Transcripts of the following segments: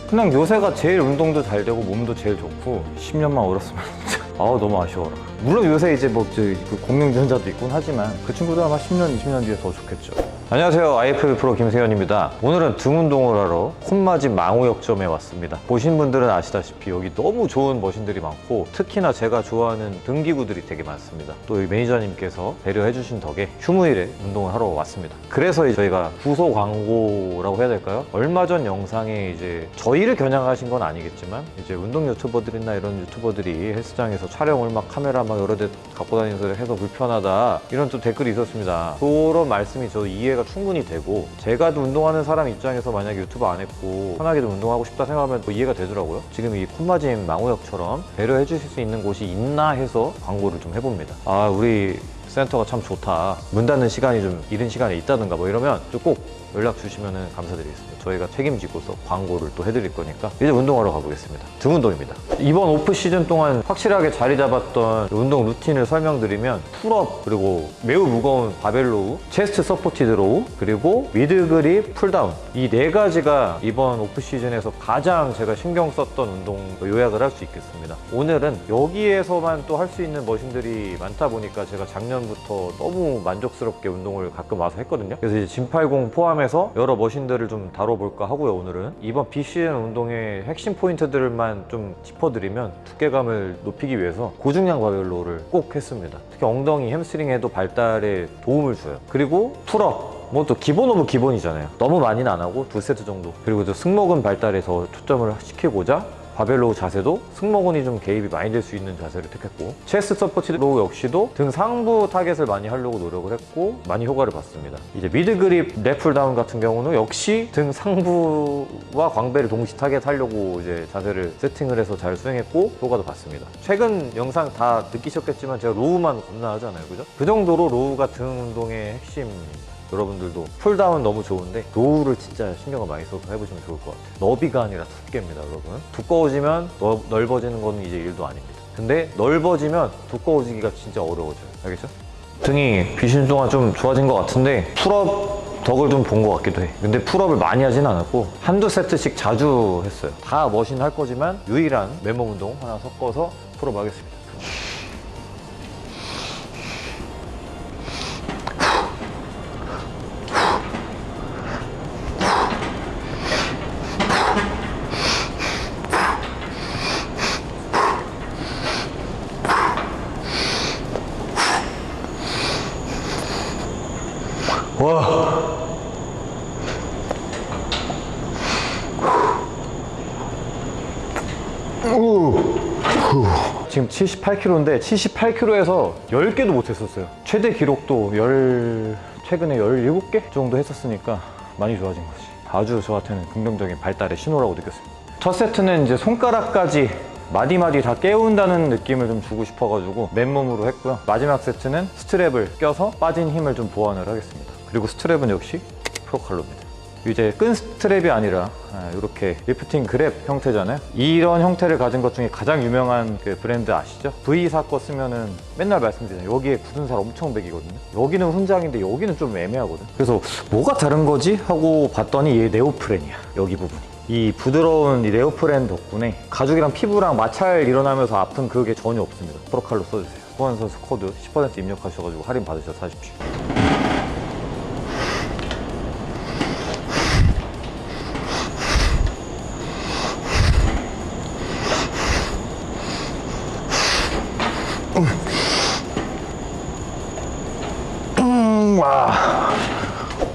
그냥 요새가 제일 운동도 잘 되고 몸도 제일 좋고 10년만 얼었으면 진짜 너무 아쉬워라. 물론 요새 이제 그 공룡전자도 있곤 하지만 그 친구들 아마 10년, 20년 뒤에 더 좋겠죠. 안녕하세요, IFBB 프로 김세현입니다. 오늘은 등 운동을 하러 콤마집 망우역점에 왔습니다. 보신 분들은 아시다시피 여기 너무 좋은 머신들이 많고 특히나 제가 좋아하는 등기구들이 되게 많습니다. 또 이 매니저님께서 배려해 주신 덕에 휴무일에 운동을 하러 왔습니다. 그래서 저희가 부소 광고라고 해야 될까요? 얼마 전 영상에 이제 저희를 겨냥하신 건 아니겠지만 이제 운동 유튜버들이나 이런 유튜버들이 헬스장에서 촬영을 막 카메라 막 여러 대 갖고 다니면서 해서 불편하다 이런 또 댓글이 있었습니다. 그런 말씀이 저도 이해가 충분히 되고, 제가 운동하는 사람 입장에서 만약에 유튜브 안 했고 편하게 좀 운동하고 싶다 생각하면 또 이해가 되더라고요. 지금 이 콤마짐 망우역처럼 배려해 주실 수 있는 곳이 있나 해서 광고를 좀 해봅니다. 우리 센터가 참 좋다, 문 닫는 시간이 좀 이른 시간에 있다든가 뭐 이러면 꼭 연락 주시면 감사드리겠습니다. 저희가 책임지고서 광고를 또 해드릴 거니까 이제 운동하러 가보겠습니다. 등 운동입니다. 이번 오프 시즌 동안 확실하게 자리 잡았던 운동 루틴을 설명드리면 풀업, 그리고 매우 무거운 바벨 로우, 체스트 서포티드 로우, 그리고 미드 그립 풀다운, 이 네 가지가 이번 오프 시즌에서 가장 제가 신경 썼던 운동 요약을 할 수 있겠습니다. 오늘은 여기에서만 또 할 수 있는 머신들이 많다 보니까 제가 작년부터 너무 만족스럽게 운동을 가끔 와서 했거든요. 그래서 이제 짐80 포함해서 여러 머신들을 좀 다뤄볼까 하고요. 오늘은 이번 비시즌 운동의 핵심 포인트들만 좀 짚어드리면 두께감을 높이기 위해서 고중량 바벨로를 꼭 했습니다. 특히 엉덩이, 햄스트링에도 발달에 도움을 줘요. 그리고 풀업, 뭐 또 기본 오브 기본이잖아요. 너무 많이는 안 하고 2세트 정도. 그리고 또 승모근 발달에 더 초점을 시키고자 바벨로우 자세도 승모근이 좀 개입이 많이 될 수 있는 자세를 택했고, 체스트 서포티드 로우 역시도 등 상부 타겟을 많이 하려고 노력을 했고 많이 효과를 봤습니다. 이제 미드 그립 랩풀 다운 같은 경우는 역시 등 상부와 광배를 동시 타겟 하려고 이제 자세를 세팅을 해서 잘 수행했고 효과도 봤습니다. 최근 영상 다 느끼셨겠지만 제가 로우만 겁나 하잖아요, 그죠? 그 정도로 로우가 등 운동의 핵심입니다. 여러분들도 풀다운 너무 좋은데 로우를 진짜 신경을 많이 써서 해보시면 좋을 것 같아요. 너비가 아니라 두께입니다, 여러분. 두꺼워지면 넓어지는 거는 이제 일도 아닙니다. 근데 넓어지면 두꺼워지기가 진짜 어려워져요. 알겠죠? 등이 비시즌 동안 좀 좋아진 것 같은데 풀업 덕을 좀 본 것 같기도 해. 근데 풀업을 많이 하진 않았고 한두 세트씩 자주 했어요. 다 머신 할 거지만 유일한 맨몸 운동 하나 섞어서 풀업 하겠습니다. 와, 지금 78kg인데 78kg에서 10개도 못 했었어요. 최대 기록도 최근에 17개 정도 했었으니까 많이 좋아진 거지. 아주 저한테는 긍정적인 발달의 신호라고 느꼈습니다. 첫 세트는 이제 손가락까지 마디마디 다 깨운다는 느낌을 좀 주고 싶어가지고 맨몸으로 했고요. 마지막 세트는 스트랩을 껴서 빠진 힘을 좀 보완을 하겠습니다. 그리고 스트랩은 역시 프로칼로입니다. 이제 끈 스트랩이 아니라 이렇게 리프팅 그랩 형태잖아요. 이런 형태를 가진 것 중에 가장 유명한 그 브랜드 아시죠? V사 거 쓰면은 맨날 말씀드리잖아요. 여기에 굳은 살 엄청 배기거든요. 여기는 훈장인데 여기는 좀 애매하거든. 그래서 뭐가 다른 거지? 하고 봤더니 얘 네오프렌이야, 여기 부분이. 이 부드러운 이 네오프렌 덕분에 가죽이랑 피부랑 마찰 일어나면서 아픈 그게 전혀 없습니다. 프로칼로 써주세요. 후원 선수 코드 10% 입력하셔가지고 할인 받으셔서 사십시오.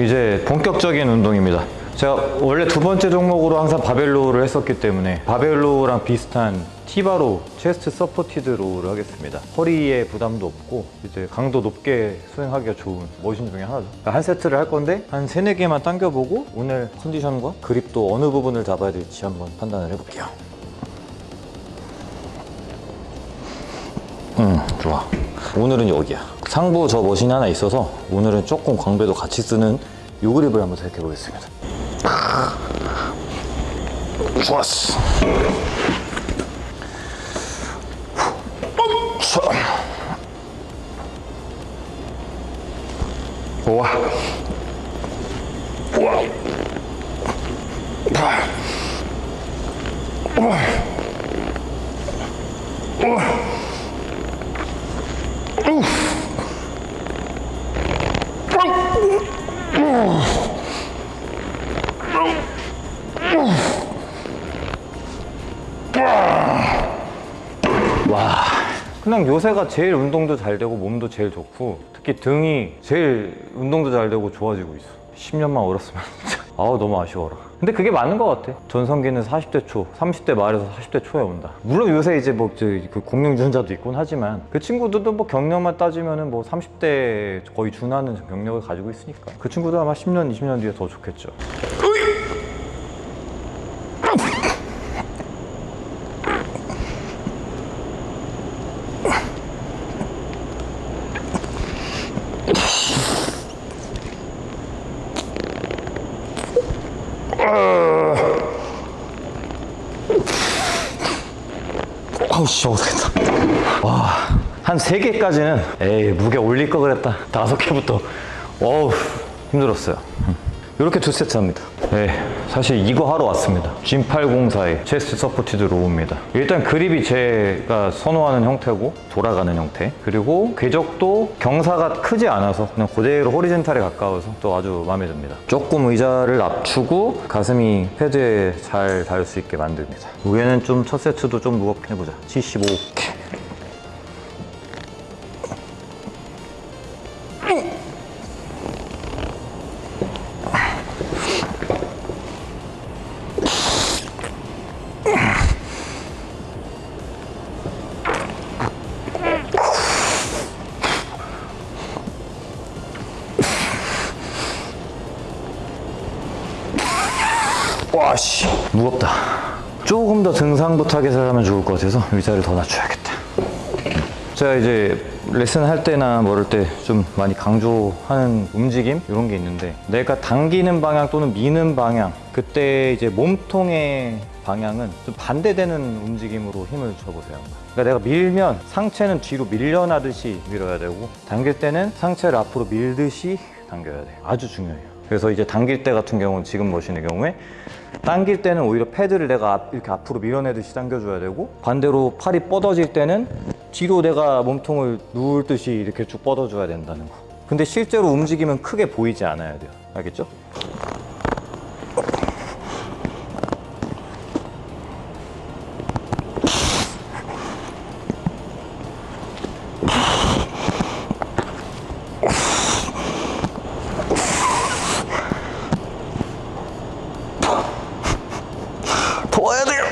이제 본격적인 운동입니다. 제가 원래 두 번째 종목으로 항상 바벨 로우를 했었기 때문에 바벨 로우랑 비슷한 T바로 체스트 서포티드 로우를 하겠습니다. 허리에 부담도 없고 이제 강도 높게 수행하기가 좋은 머신 중에 하나죠. 한 세트를 할 건데 한 3, 4개만 당겨보고 오늘 컨디션과 그립도 어느 부분을 잡아야 될지 한번 판단을 해볼게요. 좋아. 오늘은 여기야. 상부 저 머신이 하나 있어서 오늘은 조금 광배도 같이 쓰는 요 그립을 한번 생각해 보겠습니다. 좋았어. 우와. 우와. 와, 그냥 요새가 제일 운동도 잘 되고 몸도 제일 좋고 특히 등이 제일 운동도 잘 되고 좋아지고 있어. 10년만 어렸으면 진짜 아우 너무 아쉬워라. 근데 그게 맞는 것 같아. 전성기는 40대 초, 30대 말에서 40대 초에 온다. 물론 요새 이제 뭐 그 공룡전자도 있곤 하지만 그 친구들도 뭐 경력만 따지면은 뭐 30대 거의 준하는 경력을 가지고 있으니까 그 친구들 아마 10년, 20년 뒤에 더 좋겠죠. 아우 씨 못하겠다. 와, 한 3개까지는 에이 무게 올릴 거 그랬다. 5개부터 어우 힘들었어요. 이렇게 2세트 합니다. 네, 사실 이거 하러 왔습니다. Gym804의 체스트 서포티드 로우입니다. 일단 그립이 제가 선호하는 형태고 돌아가는 형태, 그리고 궤적도 경사가 크지 않아서 그냥 그대로 호리젠탈에 가까워서 또 아주 마음에 듭니다. 조금 의자를 낮추고 가슴이 패드에 잘 닿을 수 있게 만듭니다. 무게는 좀 첫 세트도 좀 무겁게 해보자. 75. 와씨 무겁다. 조금 더 등상부 타겟을 하면 좋을 것 같아서 의자를 더 낮춰야겠다. 제가 이제 레슨 할 때나 뭐 이럴 때 좀 많이 강조하는 움직임 이런 게 있는데, 내가 당기는 방향 또는 미는 방향, 그때 이제 몸통의 방향은 좀 반대되는 움직임으로 힘을 줘보세요. 그러니까 내가 밀면 상체는 뒤로 밀려나듯이 밀어야 되고, 당길 때는 상체를 앞으로 밀듯이 당겨야 돼요. 아주 중요해요. 그래서 이제 당길 때 같은 경우는 지금 보시는 경우에 당길 때는 오히려 패드를 내가 이렇게 앞으로 밀어내듯이 당겨줘야 되고, 반대로 팔이 뻗어질 때는 뒤로 내가 몸통을 누울듯이 이렇게 쭉 뻗어줘야 된다는 거. 근데 실제로 움직이면 크게 보이지 않아야 돼요. 알겠죠? 더 와야 돼요.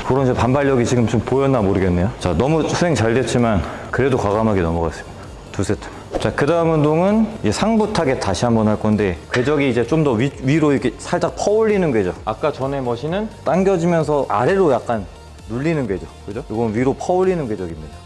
그런 이제 반발력이 지금 좀 보였나 모르겠네요. 자, 너무 수행 잘 됐지만 그래도 과감하게 넘어갔습니다. 2세트. 자, 그 다음 운동은 이제 상부 타겟 다시 한번 할 건데, 궤적이 이제 좀 더 위로 이렇게 살짝 퍼올리는 궤적. 아까 전에 머신은 당겨지면서 아래로 약간 눌리는 궤적, 그죠? 이건 위로 퍼올리는 궤적입니다.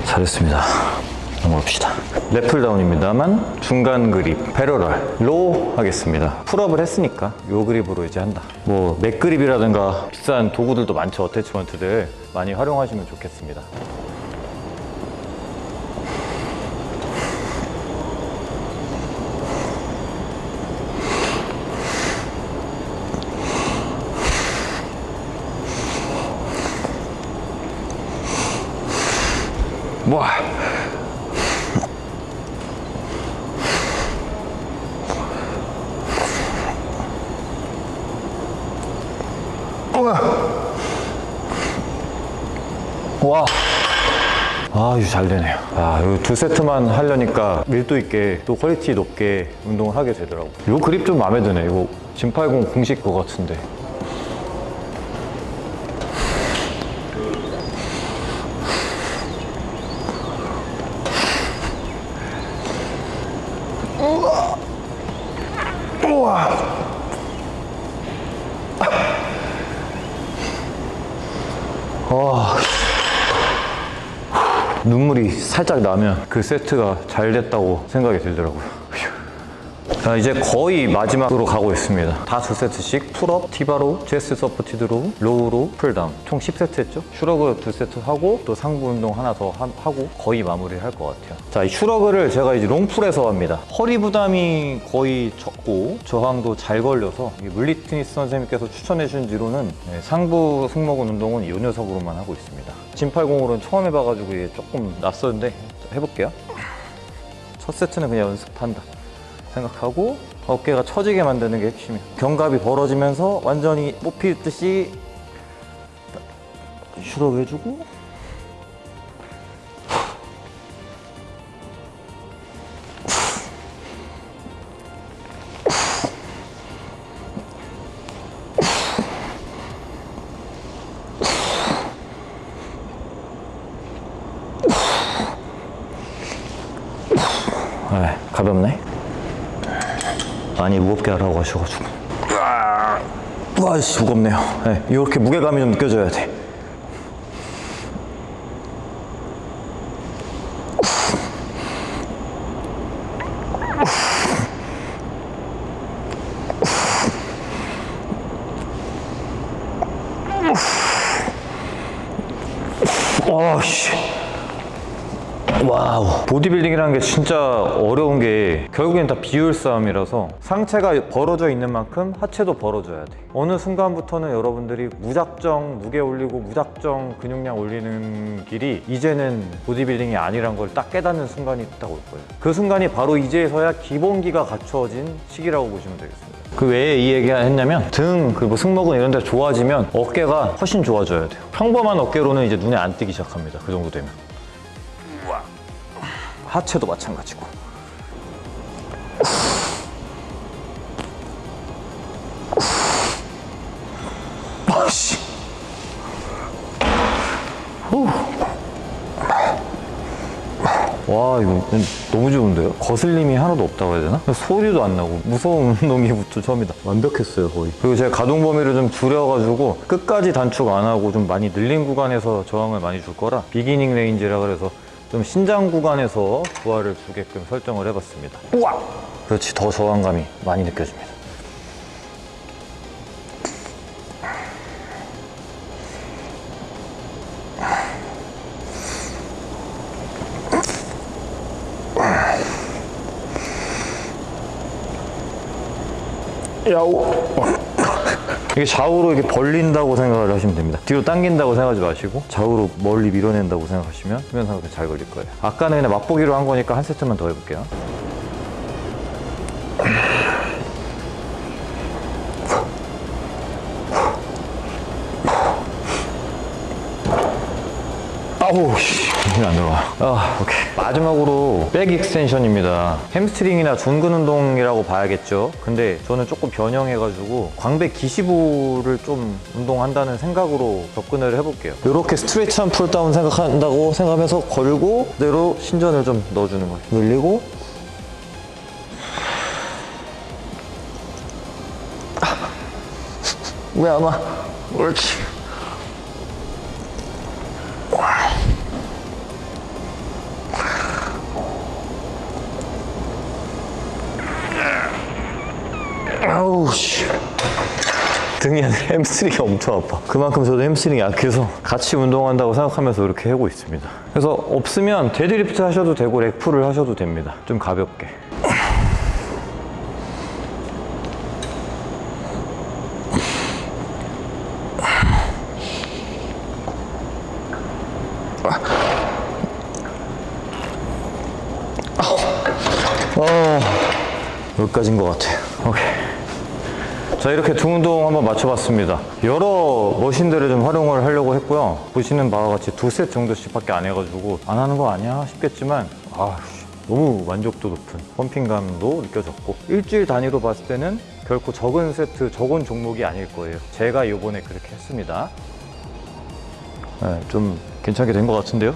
잘했습니다. 넘어갑시다. 랩풀다운입니다만 중간 그립, 패러럴, 로우 하겠습니다. 풀업을 했으니까 요 그립으로 이제 한다. 뭐 맥그립이라든가 비싼 도구들도 많죠. 어태치먼트들 많이 활용하시면 좋겠습니다. 와. 와. 아, 이거 잘 되네요. 아, 이 두 세트만 하려니까 밀도 있게 또 퀄리티 높게 운동을 하게 되더라고. 이 그립 좀 마음에 드네. 이거 진80 공식 거 같은데. 우와. 눈물이 살짝 나면 그 세트가 잘 됐다고 생각이 들더라고요. 자, 이제 거의 마지막으로 가고 있습니다. 다 2세트씩 풀업, 티바로, 체스트 서포티드로, 로우로, 풀다운. 총 10세트 했죠? 슈러그 2세트 하고 또 상부 운동 하나 더 하고 거의 마무리를 할 것 같아요. 자, 이 슈러그를 제가 이제 롱풀에서 합니다. 허리 부담이 거의 적고 저항도 잘 걸려서 물리테니스 선생님께서 추천해 주신 뒤로는 상부 승모근 운동은 이 녀석으로만 하고 있습니다. 진80으로는 처음 해봐가지고 이게 조금 낯설는데 해볼게요. 첫 세트는 그냥 연습한다 생각하고 어깨가 처지게 만드는 게 핵심이에요. 견갑이 벌어지면서 완전히 뽑히듯이 슈러그 해주고 가볍네. 많이 무겁게 하라고 하셔가지고. 와씨, 무겁네요. 네, 이렇게 무게감이 좀 느껴져야 돼. 와씨. 와우. 보디빌딩이라는 게 진짜 어려운 게 결국엔 다 비율 싸움이라서 상체가 벌어져 있는 만큼 하체도 벌어져야 돼. 어느 순간부터는 여러분들이 무작정 무게 올리고 무작정 근육량 올리는 길이 이제는 보디빌딩이 아니란 걸 딱 깨닫는 순간이 딱 올 거예요. 그 순간이 바로 이제서야 기본기가 갖춰진 시기라고 보시면 되겠습니다. 그 외에 이 얘기 했냐면 등 그리고 승모근 이런 데 좋아지면 어깨가 훨씬 좋아져야 돼요. 평범한 어깨로는 이제 눈에 안 띄기 시작합니다. 그 정도 되면. 하체도 마찬가지고. 아씨. 와, 이거 너무 좋은데요? 거슬림이 하나도 없다고 해야 되나? 소리도 안 나고 무서운 운동기부터 처음이다. 완벽했어요, 거의. 그리고 제가 가동 범위를 좀 줄여가지고 끝까지 단축 안 하고 좀 많이 늘린 구간에서 저항을 많이 줄 거라 비기닝 레인지라 그래서 좀 신장 구간에서 부하를 주게끔 설정을 해봤습니다. 우와! 그렇지, 더 저항감이 많이 느껴집니다. 야오! 이게 좌우로 이렇게 벌린다고 생각을 하시면 됩니다. 뒤로 당긴다고 생각하지 마시고 좌우로 멀리 밀어낸다고 생각하시면 수면상태 잘 걸릴 거예요. 아까는 그냥 맛보기로 한 거니까 한 세트만 더 해볼게요. 아우 씨, 힘이 안 들어가. 오케이. 마지막으로 백 익스텐션입니다. 햄스트링이나 둔근 운동이라고 봐야겠죠. 근데 저는 조금 변형해가지고 광배 기시부를 좀 운동한다는 생각으로 접근을 해볼게요. 이렇게 스트레치한 풀다운 생각한다고 생각하면서 걸고 그대로 신전을 좀 넣어주는 거예요. 늘리고 왜 안 와? 옳지. 아우 씨. 등이 아니라 햄스트링이 엄청 아파. 그만큼 저도 햄스트링이 약해서 같이 운동한다고 생각하면서 이렇게 하고 있습니다. 그래서 없으면 데드리프트 하셔도 되고 렉풀을 하셔도 됩니다. 좀 가볍게. 여기까지인 것 같아요. 오케이. 자, 이렇게 중동 한번 맞춰봤습니다. 여러 머신들을 좀 활용을 하려고 했고요. 보시는 바와 같이 두 셋 정도씩 밖에 안 해가지고 안 하는 거 아니야 싶겠지만 너무 만족도 높은 펌핑감도 느껴졌고, 일주일 단위로 봤을 때는 결코 적은 세트, 적은 종목이 아닐 거예요. 제가 요번에 그렇게 했습니다. 네, 좀 괜찮게 된 것 같은데요?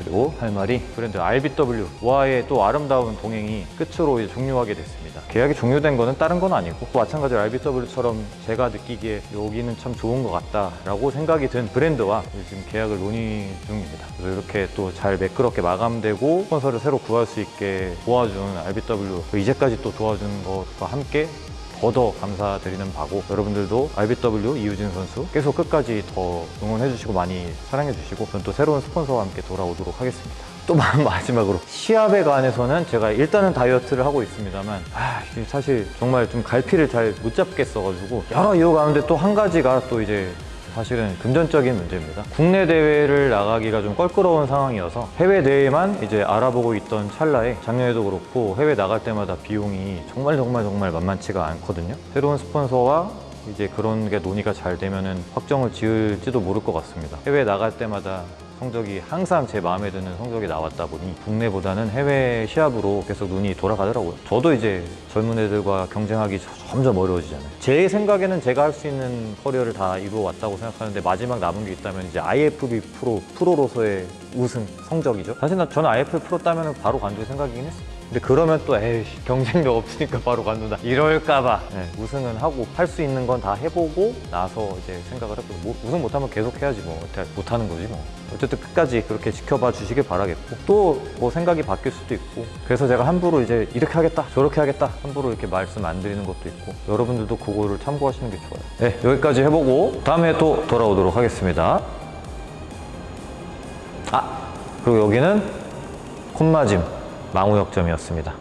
그리고 할 말이 브랜드 RBW와의 또 아름다운 동행이 끝으로 이제 종료하게 됐습니다. 계약이 종료된 거는 다른 건 아니고, 마찬가지로 RBW처럼 제가 느끼기에 여기는 참 좋은 것 같다라고 생각이 든 브랜드와 지금 계약을 논의 중입니다. 그래서 이렇게 또 잘 매끄럽게 마감되고 스폰서를 새로 구할 수 있게 도와준 RBW, 이제까지 또 도와준 것과 함께 더 감사드리는 바고, 여러분들도 RBW 이우진 선수 계속 끝까지 더 응원해주시고 많이 사랑해주시고, 저는 또 새로운 스폰서와 함께 돌아오도록 하겠습니다. 또 마지막으로 시합에 관해서는 제가 일단은 다이어트를 하고 있습니다만, 사실 정말 좀 갈피를 잘 못 잡겠어가지고 여러 이유 가운데 또 한 가지가 또 이제 사실은 금전적인 문제입니다. 국내 대회를 나가기가 좀 껄끄러운 상황이어서 해외 대회만 이제 알아보고 있던 찰나에, 작년에도 그렇고 해외 나갈 때마다 비용이 정말 만만치가 않거든요. 새로운 스폰서와 이제 그런 게 논의가 잘 되면은 확정을 지을지도 모를 것 같습니다. 해외 나갈 때마다 성적이 항상 제 마음에 드는 성적이 나왔다 보니 국내보다는 해외 시합으로 계속 눈이 돌아가더라고요. 저도 이제 젊은 애들과 경쟁하기 점점 어려워지잖아요. 제 생각에는 제가 할 수 있는 커리어를 다 이루어 왔다고 생각하는데, 마지막 남은 게 있다면 이제 IFB 프로로서의 우승 성적이죠. 사실 저는 IFB 프로 따면 바로 관둘 생각이긴 했어요. 근데 그러면 또 경쟁력 없으니까 바로 관둔다 이럴까봐 우승은 하고, 할 수 있는 건 다 해보고 나서 이제 생각을 했고, 우승 못하면 계속 해야지 뭐, 못하는 거지 뭐. 어쨌든 끝까지 그렇게 지켜봐 주시길 바라겠고, 또 뭐 생각이 바뀔 수도 있고, 그래서 제가 함부로 이제 이렇게 하겠다 저렇게 하겠다 함부로 이렇게 말씀 안 드리는 것도 있고, 여러분들도 그거를 참고하시는 게 좋아요. 네, 여기까지 해보고 다음에 또 돌아오도록 하겠습니다. 그리고 여기는 콧맞음 망우역점이었습니다.